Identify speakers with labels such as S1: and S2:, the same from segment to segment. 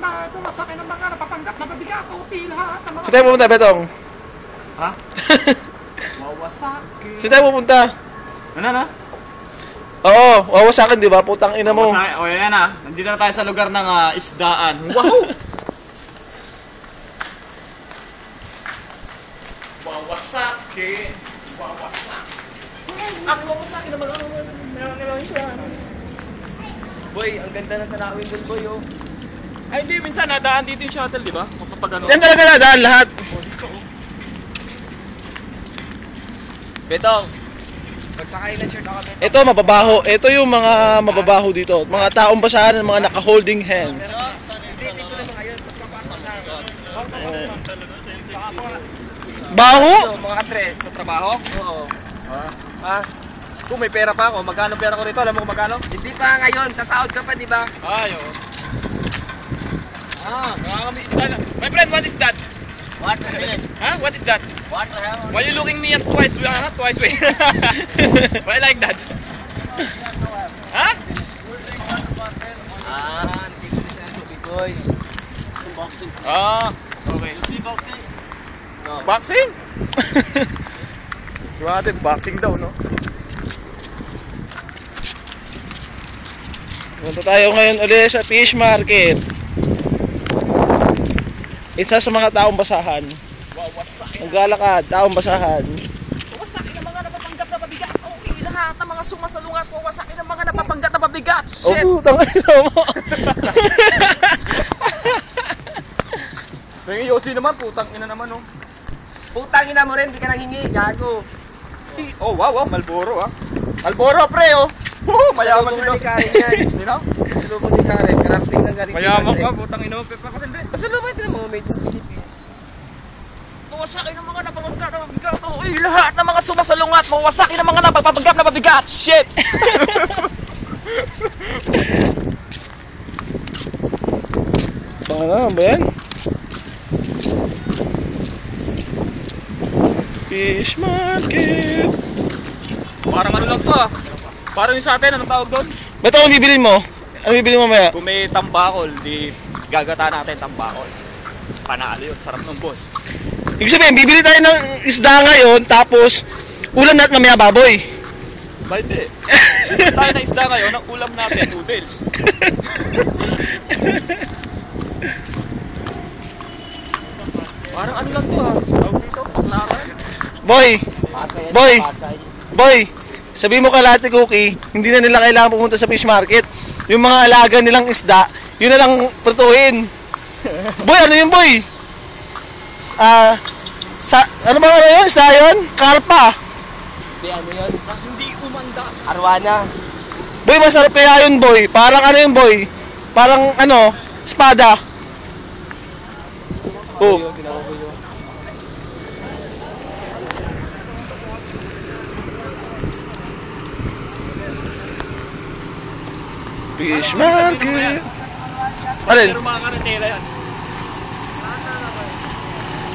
S1: na pumasakin ng mga napapanggap na mabigat o lahat ng mga...
S2: Saan tayo pupunta, Betong?
S3: Ha? Wawasaki.
S2: Saan tayo pupunta?
S3: Ano na?
S2: Oo, wawasakin, di ba? Putang ina mo.
S3: Wawasaki. O yan na. Nandito na tayo sa lugar ng isdaan. Wow! Wawasaki. Wawasaki. Ang wawasaki na mga
S4: Boy, ang ganda ng tanawin doon, boy, oh.
S3: Ay, hindi. Minsan nadaan dito yung shuttle, di ba? Kapag ano.
S2: Yan talaga nadaan lahat.
S4: Betong, magsakay na shirt ako, Betong.
S2: Ito, mababaho. Ito yung mga mababaho dito. Mga taong basahan ng mga naka-holding hands.
S4: Hindi ko naman ngayon, pagpapasok na.
S2: Baho?
S4: Mga katres.
S3: Sa trabaho?
S4: Oo.
S3: Ah. Kung may pera pa ako, magkano pera ko rito? Alam mo kung magkano?
S4: Hindi pa ngayon, sasahod ka pa, di ba?
S3: Ay, oo. Nakakami isda. My friend, what is that?
S4: What the hell?
S3: Huh? What is that?
S4: What the hell?
S3: Why you looking me at twice? Twice way. Why like that? Huh?
S4: Hindi ko na siya tubig, boy.
S3: Ah, okay. Boxing? Grabe, boxing daw, no?
S2: Punta tayo ngayon ulit sa fish market. Isa sa mga taong basahan.
S3: Wawasaki.
S2: Maglalakad, taong basahan.
S4: Wawasaki ng mga napapanggap na mabigat. Okay, lahat ng mga sumasalungat. Wawasaki ng mga napapanggap na mabigat. Shit!
S2: Oh, putang ina mo.
S3: Yung Yossi naman, putang ina naman, oh.
S4: Putang ina mo rin, di ka nang hingi, gago.
S3: Oh, wow, Malboro, ah. Malboro, pre, oh. Mayaman sila.
S4: Salubong ni Karen yan.
S3: Sino?
S4: Salubong ni Karen, kararating ng galing.
S3: Mayaman ka, putang ina mo, pepa ka rin,
S4: Pasalubong ito na mo, made in Philippines. Mawasaki ng mga napapanggap na mabigat. Okay, lahat ng mga sumasalungat. Mawasaki ng mga napapanggap na mabigat. Shit!
S2: Ano ba yan? Fish market.
S3: Parang ano lang to, ah. Parang yung sa atin, anong tawag doon?
S2: Ba't ako bibilin mo? Ano bibilin mo maya?
S3: Kung may tambakol, di gagata natin tambakol. Panalo yun, sarap ng boss.
S2: Ibig sabihin, bibili tayo ng isda ngayon, tapos ulam natin mamaya baboy.
S3: Ba hindi? Bibili tayo ng isda ngayon, ang ulam natin, noodles. Parang ano lang to, ha? Tawag dito, paklaran.
S2: Boy!
S4: Pasay,
S2: Boy!
S4: Pasay.
S2: Boy! Sabi mo kay Ate Cookie, hindi na nila kailangan pumunta sa fish market. Yung mga alaga nilang isda, yun na lang prutuhin. Boy, ano yun, boy? Ano ba ano yun? Isda yun? Karpa.
S4: Hindi, ano yun?
S3: Hindi umanda.
S4: Arwana.
S2: Boy, masarap kaya yun, boy. Parang ano yun, boy? Parang ano, espada. Oh. Fish market. Alin?
S3: Pero mga karatela yan.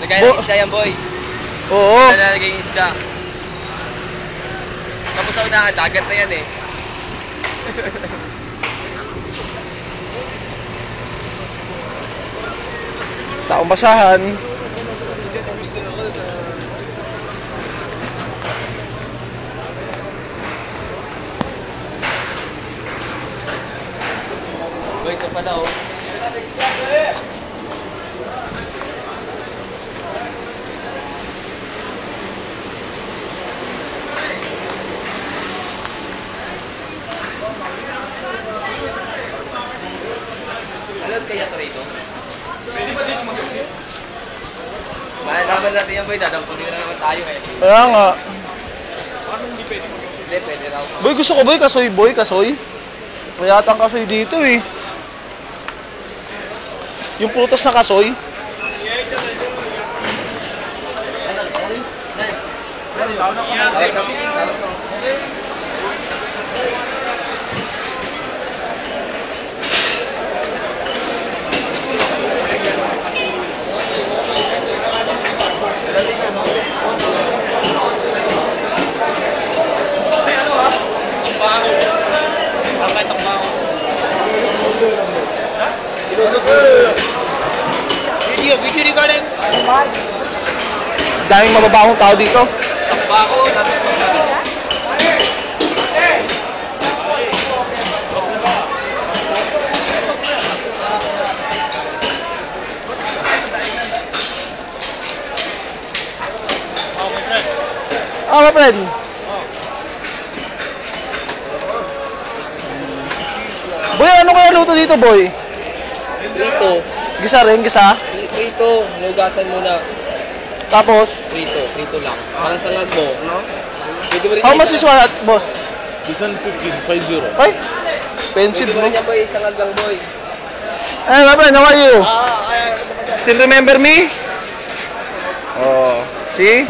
S4: Lagay ng isda yan, boy.
S2: Oo.
S4: Nalagay yung isda. Tapos sa unahan, dagat na yan eh.
S2: Taong basahan.
S4: Boy, ito pala oh. Alam kaya ito rito?
S3: Pwede ba dito mag-usi?
S4: Malalaman natin yan, boy. Dadampunin na naman tayo eh.
S2: Kaya nga.
S3: Parang hindi pwede mag-usi.
S4: Hindi, pwede raw.
S2: Boy, gusto ko boy, kasoy boy, kasoy. Payatang kasoy dito eh. Yung prutas na kasoy.
S3: Bakit ang baho? video recording.
S2: Daming mababahong tao dito.
S3: Bako,
S2: Ah, my friend. Boy, ano kaya luto dito, boy?
S5: Prito.
S2: Gisa rin, gisa.
S5: Prito. Nugasan muna.
S2: Tapos,
S5: Prito. Prito lang. Parang sangag mo, no? Pwede mo rin
S2: how much is one, boss?
S6: This one 50.
S2: Ay, expensive,
S5: Pwede mo
S2: bro.
S5: rin yan, boy. Sangag lang, boy.
S2: Hey, my friend, how are you? Still remember me? Oh, see?